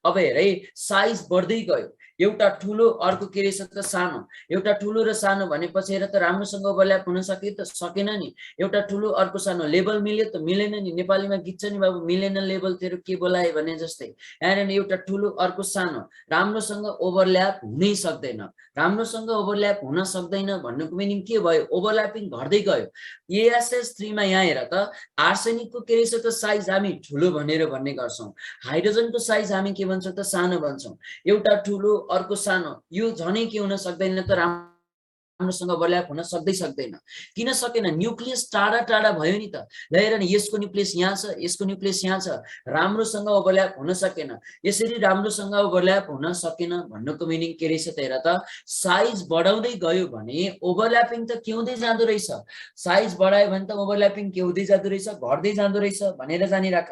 अब हेर है, साइज बढ्दै गयो, एउटा ठुलो अर्को के रहेछ त सानो, एउटा ठुलो र सानो भनेपछि हेर त राम्रोसँग ओभरल्याप हुन सके त सकेन नि, एउटा ठुलो अर्को सानो, लेभल मिल्यो त मिलेन नि, नेपालीमा गीत छ नि बाबु, मिलेन लेभल तेरो के बोलाए भने जस्तै। यहाँ एउटा ठुलो अर्को सानो, राम्रोसँग ओभरल्याप हुनै सक्दैन। राम्रोसँग ओभरल्याप हुन सक्दैन भन्नुको मिनिङ के भयो, ओभरल्यापिङ घट्दै गयो। ASH3 मा यहाँ हेर त, आर्सेनिकको के रहेछ त साइज हामी ठुलो भनेर भन्ने गर्छौँ, हाइड्रोजनको साइज हामी के भन्छौँ त सानो भन्छौँ। एउटा ठुलो अर्को सानो, यो झनै के हुन सक्दैन त राम्रोसँग ओभरल्याप हुन सक्दैन। किन सकेन, न्युक्लियस टाढा टाढा भयो नि त। हेर न, यसको न्युक्लियस यहाँ छ, यसको न्युक्लियस यहाँ छ, राम्रोसँग ओभरल्याप हुन सकेन। यसरी राम्रोसँग ओभरल्याप हुन सकेन भन्नुको मिनिङ के रहेछ त हेर त, साइज बढाउँदै गयो भने ओभरल्यापिङ त के हुँदै जाँदो रहेछ, साइज बढायो भने त ओभरल्यापिङ के हुँदै जाँदो रहेछ, घट्दै जाँदो रहेछ भनेर जानिराख।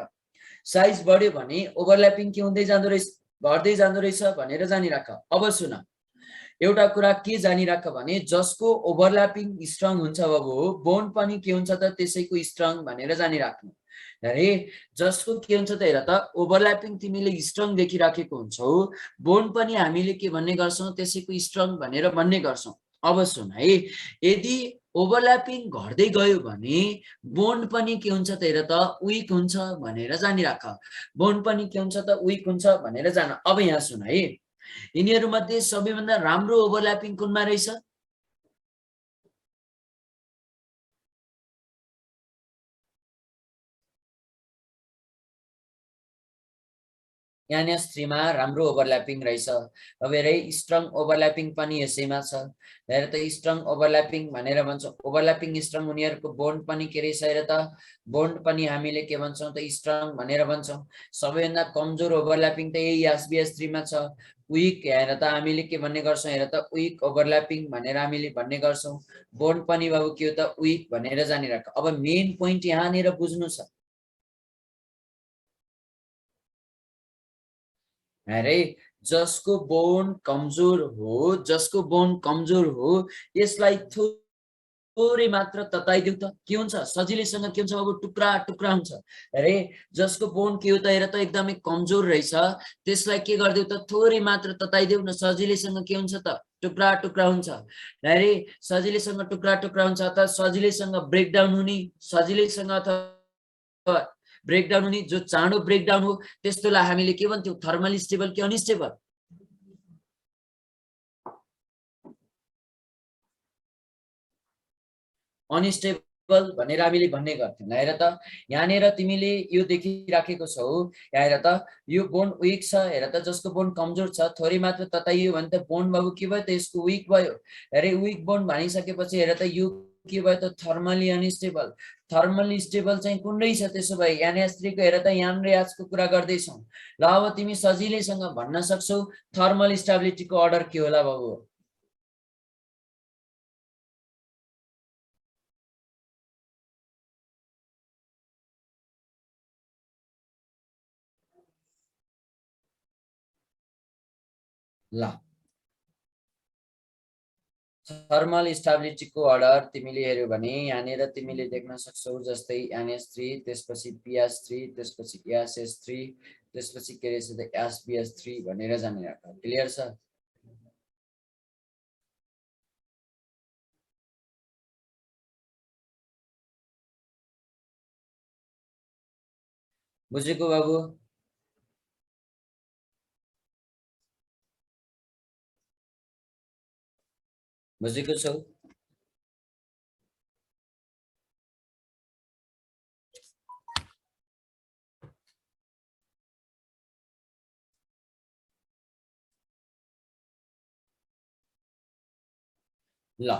साइज बढ्यो भने ओभरल्यापिङ के हुँदै जाँदो रहेछ, घट्दै जाँदो रहेछ भनेर जानिराख। अब सुन, एउटा कुरा के जानिराख भने जसको ओभरल्यापिङ स्ट्रङ हुन्छ बाबु, बोन्ड पनि के हुन्छ त त्यसैको स्ट्रङ भनेर जानिराख्नु। अरे जसको के हुन्छ त हेर त, ओभरल्यापिङ तिमीले स्ट्रङ देखिराखेको हुन्छौ, बोन्ड पनि हामीले के भन्ने गर्छौँ त्यसैको स्ट्रङ भनेर भन्ने गर्छौँ। अब सुन है, यदि ओभरल्यापिङ घट्दै गयो भने बोन्ड पनि के हुन्छ त हेर त विक हुन्छ भनेर जानिराख। बोन्ड पनि के हुन्छ त विक हुन्छ भनेर जान। अब यहाँ सुन है, यिनीहरू मध्ये सबैभन्दा राम्रो ओभरल्यापिङ कुनमा रहेछ? NS3 मा राम्रो ओभरल्यापिङ रहेछ। अब हेर स्ट्रङ ओभरल्यापिङ पनि यसैमा छ। हेर त स्ट्रङ ओभरल्यापिङ भनेर भन्छौँ। ओभरल्यापिङ स्ट्रङ उनीहरूको बोन्ड पनि के रहेछ हेर त, बोन्ड पनि हामीले के भन्छौँ त स्ट्रङ भनेर भन्छौँ। सबैभन्दा कमजोर ओभरल्यापिङ त यही SBS3 मा छ। विक हेर त हामीले के भन्ने गर्छौँ हेर त, विक ओभरल्यापिङ भनेर हामीले भन्ने गर्छौँ। बोन्ड पनि बाबु के हो त विक भनेर जानिराख। अब मेन पोइन्ट यहाँनिर बुझ्नु छ। अरे जसको बोन कमजोर हो, जसको बोन कमजोर हो यसलाई थोरै मात्र तताइदेऊ त के हुन्छ, सजिलैसँग के हुन्छ बाबु, टुक्रा टुक्रा हुन्छ। अरे जसको बोन के हो त हेर त एकदमै कमजोर रहेछ, त्यसलाई के गरिदेऊ त थोरै मात्र तताइदेऊ न, सजिलैसँग के हुन्छ त टुक्रा टुक्रा हुन्छ। अरे सजिलैसँग टुक्रा टुक्रा हुन्छ अथवा सजिलैसँग ब्रेकडाउन हुने, सजिलैसँग अथवा ब्रेकडाउन हुने, जो चाँडो ब्रेकडाउन हो त्यस्तोलाई हामीले के भन्छौँ, थर्मल स्टेबल कि अनस्टेबल? अनस्टेबल भनेर हामीले भन्ने गर्थ्यौँ। हेर त यहाँनिर तिमीले यो देखिराखेको छौ, यहाँ हेर त यो बोन विक छ। हेर त जसको बोन कमजोर छ, थोरै मात्र तताइयो भने त बोन बाबु के भयो त यसको विक भयो। अरे विक बोन भनिसकेपछि हेर त यो के भयो त थर्मली अनस्टेबल। थर्मली स्टेबल चाहिँ कुन रहेछ त्यसो भए? NH3 को हेर त यहाँनिर याजको कुरा गर्दैछौँ। ल अब तिमी सजिलैसँग भन्न सक्छौ थर्मल स्टेबिलिटीको अर्डर के होला बाबु? ल थर्मल स्टेबिलिटीको अर्डर तिमीले हेर्यौ भने यहाँनिर तिमीले देख्न सक्छौ, जस्तै NH3 त्यसपछि PS3 त्यसपछि SS3 त्यसपछि के रहेछ त SBS3 भनेर जानिराख। क्लियर छ? बुझेको बाबु? बुझेको छौ? ल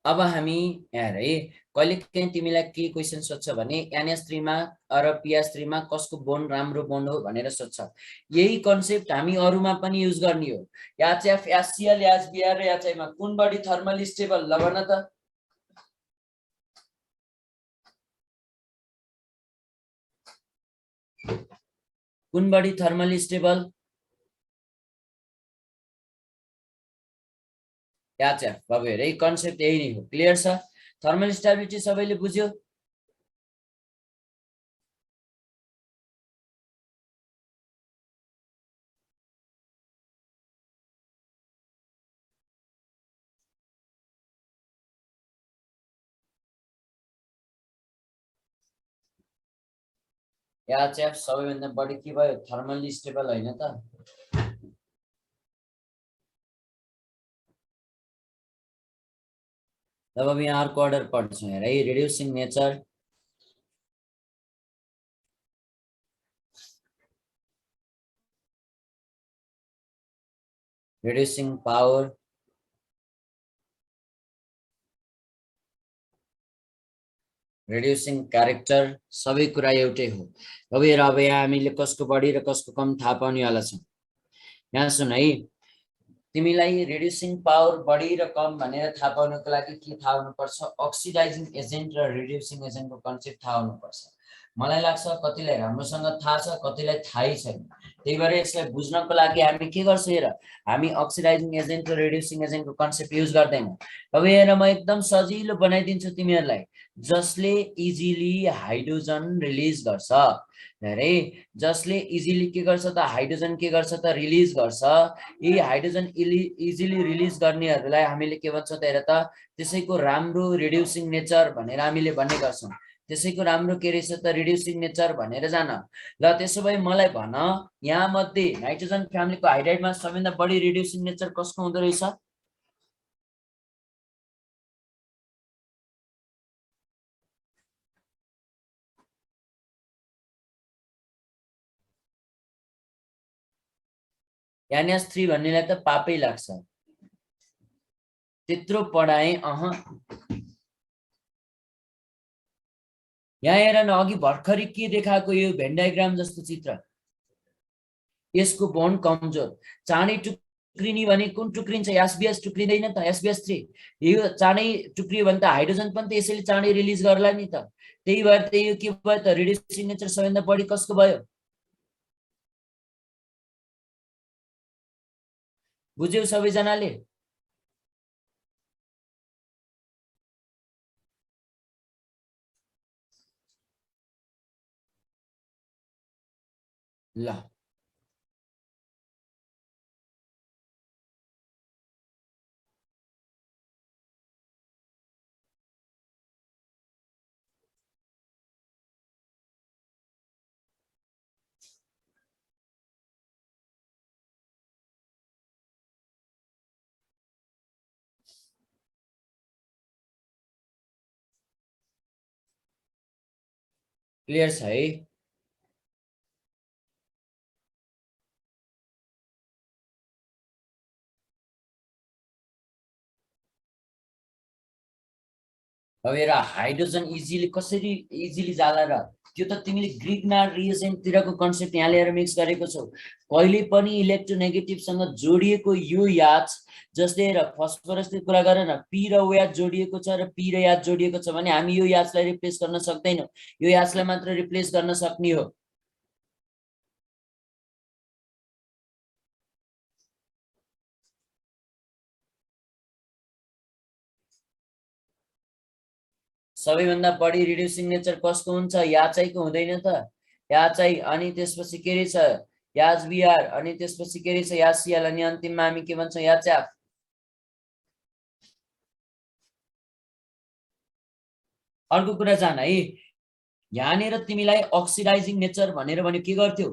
अब हामी यहाँ है कहिलेकाहीँ तिमीलाई के क्वेसन सोध्छ भने NH3 मा र PS3 मा कसको बोन्ड राम्रो बोन्ड हो भनेर सोध्छ। यही कन्सेप्ट हामी अरूमा पनि युज गर्ने हो। HF HCl HBr र HI मा कुन बढी थर्मली स्टेबल? ल भन त। कुन बढी थर्मली स्टेबल? HF। बाबु हेर है कन्सेप्ट यही नै हो। क्लियर छ? थर्मल स्टेबिलिटी सबैले बुझ्यो? HF सबैभन्दा बढी के भयो? थर्मली स्टेबल होइन त? अब यहाँ अर्को अर्डर पढ्छौँ हेर है, reducing nature, reducing power, reducing character, सबै कुरा एउटै हो। अब हेर अब यहाँ हामीले कसको बढी र कसको कम थाहा पाउनेवाला छौँ। यहाँ सुन है, तिमीलाई रिड्युसिङ पावर बढी र कम भनेर थाहा पाउनको लागि के थाहा हुनुपर्छ? अक्सिडाइजिङ एजेन्ट र रिड्युसिङ एजेन्टको कन्सेप्ट थाहा हुनुपर्छ। मलाई लाग्छ कतिलाई राम्रोसँग थाहा छ, कतिलाई थाहै छैन। त्यही भएर यसलाई बुझ्नको लागि हामी के गर्छौँ हेर, हामी अक्सिडाइजिङ एजेन्ट र रेड्युसिङ एजेन्टको कन्सेप्ट युज गर्दैनौँ। अब हेर म एकदम सजिलो बनाइदिन्छु तिमीहरूलाई, जसले इजिली हाइड्रोजन रिलिज गर्छ। धेरै जसले इजिली के गर्छ त, हाइड्रोजन के गर्छ त, रिलिज गर्छ। यी हाइड्रोजन इजिली रिलिज गर्नेहरूलाई हामीले के भन्छौँ त हेर त, त्यसैको राम्रो रिड्युसिङ नेचर भनेर हामीले भन्ने गर्छौँ। त्यसैको राम्रो के रहेछ त, रिड्युसिङ नेचर भनेर जान। ल त्यसो भए मलाई भन, यहाँ मध्ये नाइट्रोजन फ्यामिलीको हाइड्राइडमा सबैभन्दा बढी रिड्युसिङ नेचर कसको हुँदो रहेछ? NH3 भन्नेलाई त पापै लाग्छ, त्यत्रो पढाएँ। यहाँ हेर न, अघि भर्खरै के देखाएको, यो भेन डायग्राम जस्तो चित्र, यसको बोन्ड कमजोर। चाँडै टुक्रिने भने कुन टुक्रिन्छ? एसबीएस टुक्रिँदैन त, SbS3। यो चाँडै टुक्रियो भने त हाइड्रोजन पनि त यसैले चाँडै रिलिज गर्ला नि त। त्यही भएर त यो के भयो त, रिड्युसिङ नेचर सबैभन्दा बढी कसको भयो? बुझ्यौ सबैजनाले? ल क्लियर छ है? अब हेर, हाइड्रोजन इजिली कसरी इजिली जाला र, त्यो त तिमीले ग्रिग्नार्ड रिएजेन्टतिरको कन्सेप्ट यहाँ ल्याएर मिक्स गरेको छौ। कहिले पनि इलेक्ट्रोनेगेटिभसँग जोडिएको यो याच, जस्तै हेर फस्फरसको कुरा गर न, पी र ओ याच जोडिएको छ र पी र याच जोडिएको छ भने हामी यो याचलाई रिप्लेस गर्न सक्दैनौँ, यो याचलाई मात्र रिप्लेस गर्न सक्ने हो। सबैभन्दा बढी रिड्युसिङ नेचर कसको हुन्छ? याचाइको हुँदैन त? याचाइ, अनि त्यसपछि के रहेछ? याच बिआर, अनि त्यसपछि के रहेछ? यासिएल, अनि अन्तिममा हामी के भन्छौँ? याच्याफ। अर्को कुरा जान है, यहाँनिर तिमीलाई अक्सिडाइजिङ नेचर भनेर भन्यो, के गर्थ्यौ?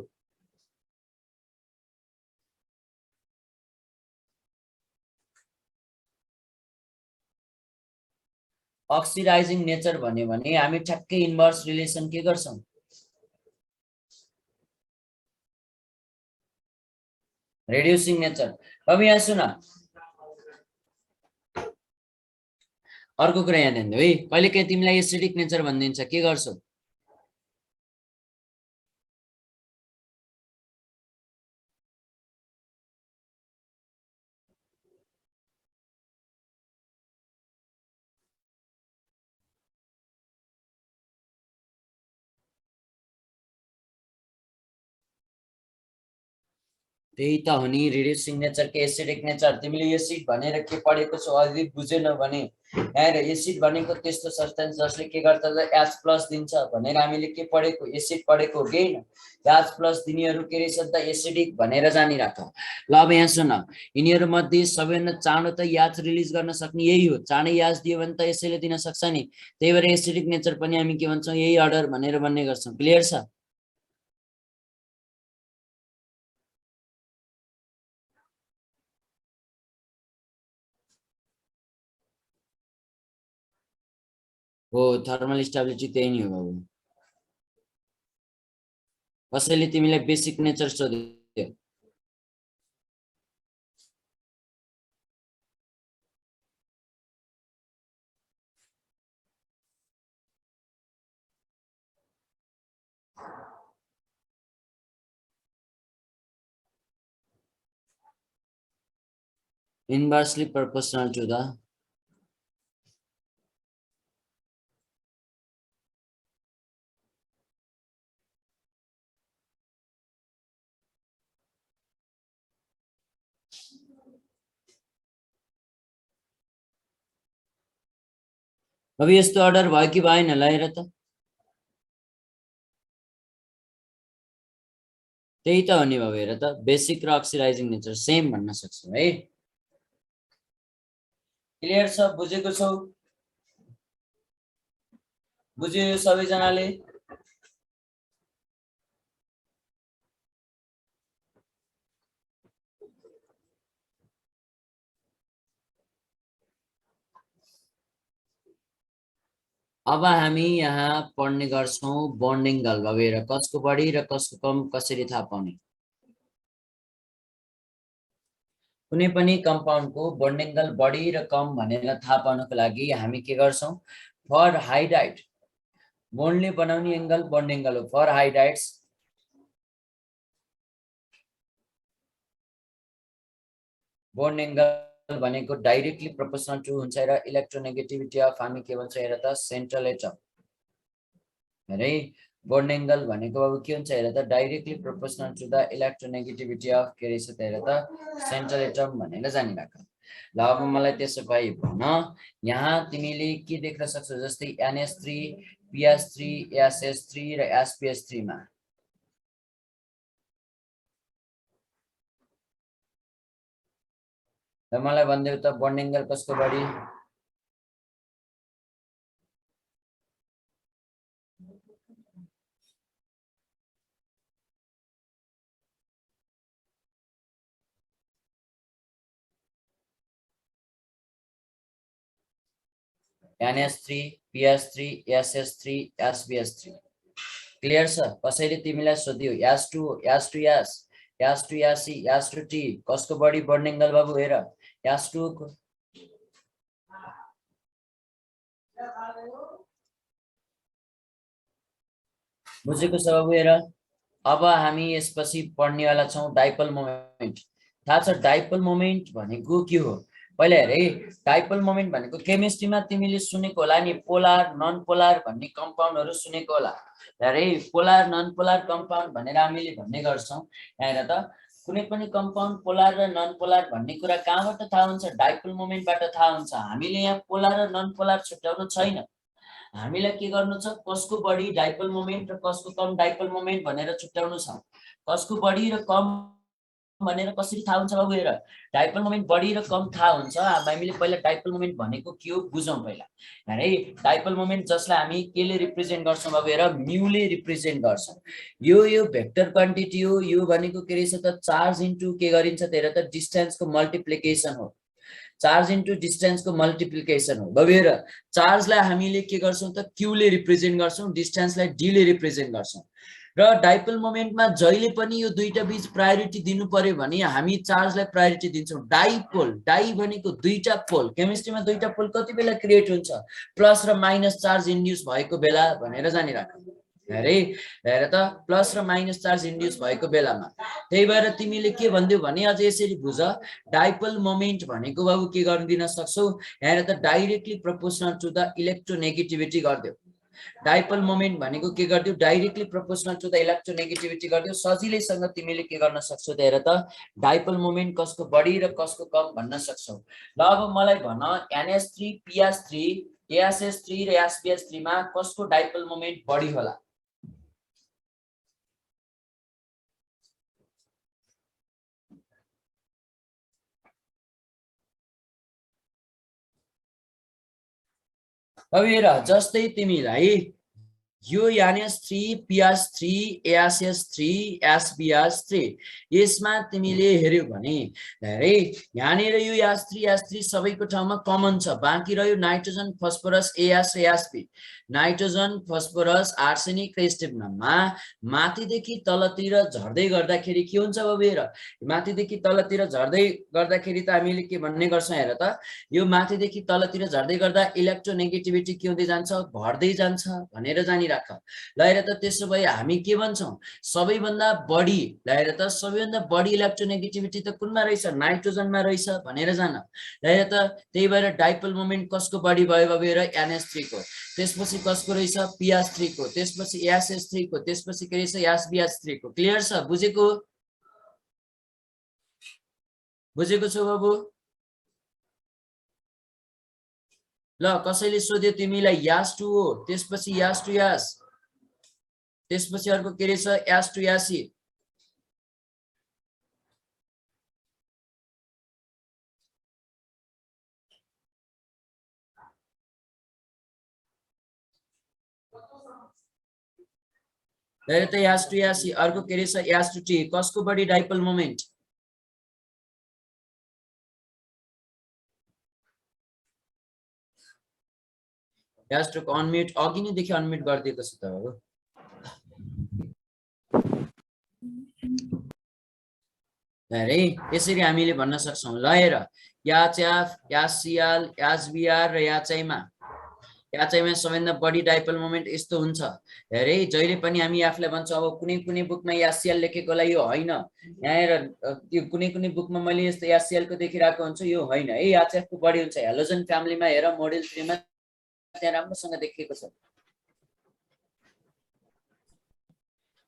अक्सिडाइजिङ नेचर भन्यो भने हामी ठ्याक्कै इन्भर्स रिलेसन के गर्छौँ? Reducing nature. अब यहाँ सुन, अर्को कुरा यहाँ ध्यान दियो है, कहिले काहीँ तिमीलाई एसिडिक नेचर भनिदिन्छ, के गर्छौ? त्यही त हो नि, रिड्युसिङ नेचर के एसिडिक नेचर। तिमीले एसिड भनेर के पढेको छौ अलि बुझेन भने, यहाँ एसिड भनेको त्यस्तो सब्स्टेन्स जसले के गर्छ त, H प्लस दिन्छ भनेर हामीले के पढेको? एसिड पढेको हो कि होइन? H प्लस दिनेहरू के रहेछ त, एसिडिक भनेर जानिराख। ल अब यहाँ सुन, यिनीहरू मध्ये सबैभन्दा चाँडो त याच रिलिज गर्न सक्ने यही हो, चाँडै याच दियो भने त यसैले दिन सक्छ नि। त्यही भएर एसिडिक नेचर पनि हामी के भन्छौँ? यही अर्डर भनेर भन्ने गर्छौँ। क्लियर छ? हो, थर्मल स्टेबिलिटी त्यही नै हो बाबु। कसैले तिमीलाई बेसिक नेचर सोध्यो? Inversely proportional to the अब यस्तो अर्डर भयो कि भएन ल हेर त, त्यही त हो नि बाबु, हेर त बेसिक र अक्सिडाइजिङ नेचर सेम भन्न सक्छौ है। क्लियर छ, बुझेको छौ? बुझ्यो यो सबैजनाले? अब हामी यहाँ पढ्ने गर्छौं बन्ड एङ्गल भएर कसको बढी र कसको कम कसरी थाहा पाउने। कुनै पनि कम्पाउन्डको बन्ड एङ्गल बढी र कम भनेर थाहा पाउनको लागि हामी के गर्छौं, फर हाइड्राइड बन्डले बनाउने एङ्गल बन्ड एङ्गल हो। फर हाइड्राइड्स बन्ड एङ्गल भनेको डाइरेक्टली प्रोपोर्सनल टु हुन्छ र इलेक्ट्रोनेगेटिभिटी अफ हामी के भन्छ हेर त सेन्ट्रल एटम। है बन्ड एङ्गल भनेको अब के हुन्छ हेर त directly proportional to the electronegativity of के रहेछ त हेर त सेन्ट्रल एटम भनेर जानिराख। ल अब मलाई त्यसो भए भन, यहाँ तिमीले के देख्न सक्छौ, जस्तै NH3 PS3 SS3 र SPS3 मा ल मलाई भन्देऊ त बन्ड एङ्गल कसको बढी? NH3 PS3 SS3 SPS3। Clear छ? कसैले तिमीलाई सोध्यो S2 S2S S2SC S2T कसको बढी बन्ड एङ्गल बाबु हेर, S2 को। बुझेको छ बाबु हेर। अब हामी यसपछि पढ्नेवाला छौं डाइपोल मोमेन्ट। थाहा छ डाइपोल मोमेन्ट भनेको के हो? पहिला हेर है, डाइपोल मोमेन्ट भनेको केमिस्ट्रीमा तिमीले सुनेको होला नि, पोलार नन पोलार भन्ने कम्पाउन्डहरु सुनेको होला। हेर है, पोलार नन पोलार कम्पाउन्ड भनेर हामीले भन्ने गर्छौं। हेर त कुनै पनि कम्पाउन्ड पोलार र नन पोलार भन्ने कुरा कहाँबाट थाहा हुन्छ? डाइपोल मोमेन्टबाट थाहा हुन्छ। हामीले यहाँ पोलार र नन पोलार छुट्याउनु छैन। हामीलाई के गर्नु छ, कसको बढी डाइपोल मोमेन्ट र कसको कम डाइपोल मोमेन्ट भनेर छुट्याउनु छ। कसको बढी र कम भनेर कसरी थाहा हुन्छ बाबु हेर, डाइपोल मोमेन्ट बढी र कम थाहा हुन्छ। हामीले पहिला डाइपोल मोमेन्ट भनेको के हो बुझौं पहिला। है डाइपोल मोमेन्ट जसलाई हामी केले रिप्रेजेन्ट गर्छौं बाबु हेर, म्युले रिप्रेजेन्ट गर्छौं। यो भेक्टर क्वान्टिटी हो। यो भनेको के रहेछ त चार्ज इन्टु के गरिन्छ त हेर त डिस्टेन्सको मल्टिप्लिकेसन हो। चार्ज इन्टु डिस्टेन्सको मल्टिप्लिकेसन हो। बाबु हेर, चार्जलाई हामीले के गर्छौं त क्यूले रिप्रेजेन्ट गर्छौं, डिस्टेन्सलाई डीले रिप्रेजेन्ट गर्छौं। र डाइपोल मोमेन्टमा जहिले पनि यो दुईटा बीच प्रायोरिटी दिनु पर्यो भने हामी चार्जलाई प्रायोरिटी दिन्छौं। डाइपोल, डाइ भनेको दुईटा पोल, केमिस्ट्रीमा दुईटा पोल कति बेला क्रिएट हुन्छ? प्लस र माइनस चार्ज इन्ड्युस भएको बेला भनेर जानिराख। हेरे हेर त प्लस र माइनस चार्ज इन्ड्युस भएको बेलामा। त्यही भएर तिमीले के भन्दियौ भने अझ यसरी बुझ, डाइपोल मोमेन्ट भनेको बाबु के गरिदिन सक्छौ, हेर त directly proportional to the electronegativity गर्दियौ। डाइपोल मोमेन्ट भनेको के गर्दियौ, directly proportional to the electronegativity गर्दियौ। सजिलैसँग तिमीले के गर्न सक्छौ त हेर त डाइपोल मोमेन्ट कसको बढी र कसको कम भन्न सक्छौ। ल अब मलाई भन, NH3 PS3 ASS3 र SPS3 मा कसको डाइपोल मोमेन्ट बढी होला? अब हेर, जस्तै तिमीलाई यो NH3 PS3 ASS3 SPS3 यसमा तिमीले हेर्यौ भने है यहाँनिर यो S3 सबैको ठाउँमा कमन छ। बाँकी रह्यो नाइट्रोजन फस्फोरस AS र ASP। नाइट्रोजन फस्फोरस आर्सेनिक र स्टिग्मामा माथिदेखि तलतिर झर्दै गर्दाखेरि के हुन्छ बाबु हेर, माथिदेखि तलतिर झर्दै गर्दाखेरि त हामीले के भन्ने गर्छौं हेर त, यो माथिदेखि तलतिर झर्दै गर्दा इलेक्ट्रोनेगेटिभिटी के हुँदै जान्छ, घट्दै जान्छ भनेर जानिराख। ल हेर त त्यसो भए हामी के भन्छौं, सबैभन्दा बढी, ल हेर त सबैभन्दा बढी इलेक्ट्रोनेगेटिभिटी त कुनमा रहेछ, नाइट्रोजनमा रहेछ भनेर जान। ल हेर त त्यही भएर डाइपोल मोमेन्ट कसको बढी भयो बाबु हेर, NH3 को। त्यसपछि कसको रहेछ, PS3 को। त्यसपछि SS3 को। त्यसपछि के रहेछ, SBH3 को। क्लियर छ? बुझेको? बुझेको छौ बाबु? ल कसैले सोध्यो तिमीलाई यास टु हो, त्यसपछि यास टु यास, त्यसपछि अर्को के रहेछ यास टु यासी। त यास टु यासी, अर्को के रहेछ यास टु टी, कसको बढी dipole moment? Ask to unmute, अघि नै देखि अनम्युट गरिदिएको छु त हो। अरे यसरी हामीले भन्न सक्छौँ ल हेर, याच्याफ, यासियाल, यासबिआर र याचाइमा सबैभन्दा बढी डाइपोल मोमेन्ट यस्तो हुन्छ। हेरे जहिले पनि हामी आफूलाई भन्छौँ अब कुनै कुनै बुकमा यासियल लेखेकोलाई यो होइन, यहाँ हेर त्यो कुनै कुनै बुकमा मैले यस्तो यासियलको देखिरहेको हुन्छु, यो होइन है, याचएफको बढी हुन्छ। हेलोजन फ्यामिलीमा हेर मोडेल 3 मा त्यहाँ राम्रोसँग देखिएको छ।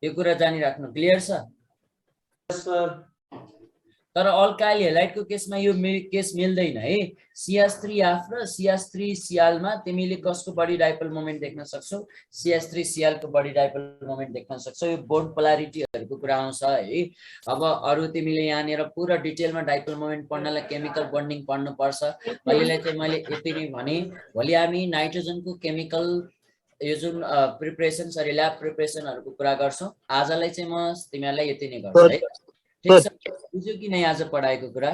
यो कुरा जानिराख्नु, क्लियर छ? तर अल्काइल हेलाइडको केसमा यो केस मिल्दैन है। CH3 र CH3 मा तिमीले कसको बढी डाइपोल मोमेन्ट देख्न सक्छौ? CH3 को बढी डाइपोल मोमेन्ट देख्न सक्छौ। यो बोन्ड पोलारिटीहरुको कुरा आउँछ है। अब अरु तिमीले यहाँनिर पुरा डिटेलमा डाइपोल मोमेन्ट पढ्नलाई केमिकल बन्डिङ पढ्नु पर्छ। अहिलेलाई चाहिँ मैले यति नै भने, भोलि हामी नाइट्रोजनको केमिकल यो जुन प्रिपरेसन सरी ल्याब प्रिपरेसनहरुको कुरा गर्छौं। आजलाई चाहिँ म तिमीहरुलाई यति नै गर्छु है। ठीक छ, बुझ्यो कि नै आज पढाएको कुरा?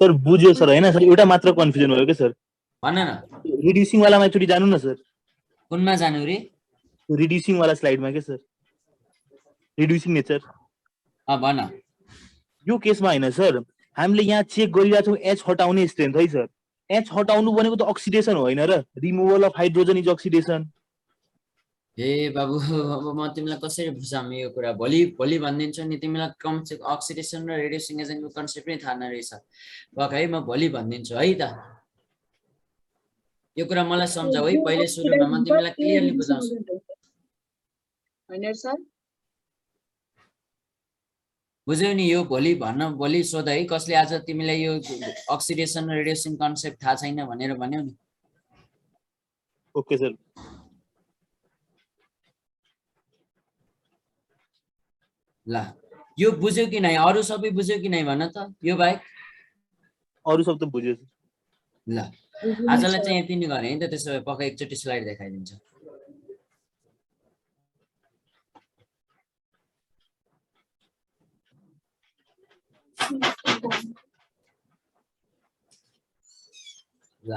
सर बुझ्यो सर, हैन सर एउटा मात्र कन्फ्युजन भयो के सर। भन न, रिड्युसिङ वालामा एकचोटी जानु न सर। कुनमा जानु रे? रिड्युसिङ वाला स्लाइडमा के सर, रिड्युसिङ नेचर। भन। यो केसमा हैन सर, हामीले यहाँ चेक गरिरहेका छौं एच हटाउने स्ट्रेन्थ है सर। एच हटाउनु भनेको त अक्सिडेसन होइन र, removal of hydrogen is oxidation. ए बाबु, अब म तिमीलाई कसरी बुझाउँ यो कुरा? भोलि भनिदिन्छु नि तिमीलाई। अक्सिडेसन र रेड्युसिङ एजेन्टको कन्सेप्ट नै थाहा नरहेछ बक है। म भोलि भनिदिन्छु है त। यो कुरा मलाई सम्झाऊ है पहिले सुरुमा, म तिमीलाई क्लियरली बुझाउँछु। हैन सर, बुझ्यौ नि? यो भोलि भन्न, भोलि सोध है कसले आज तिमीलाई यो अक्सिडेसन र रेड्युसिङ कन्सेप्ट थाहा छैन भनेर भन्यौ नि। Okay sir. ल यो बुझ्यौ कि नै? अरु सबै बुझ्यौ कि नै भन त? यो बाहेक अरु सब त बुझ्यो। ल आजलाई चाहिँ यति नै गरे है त। त्यसो भए पक्का एकचोटी स्लाइड देखाइदिन्छु। ल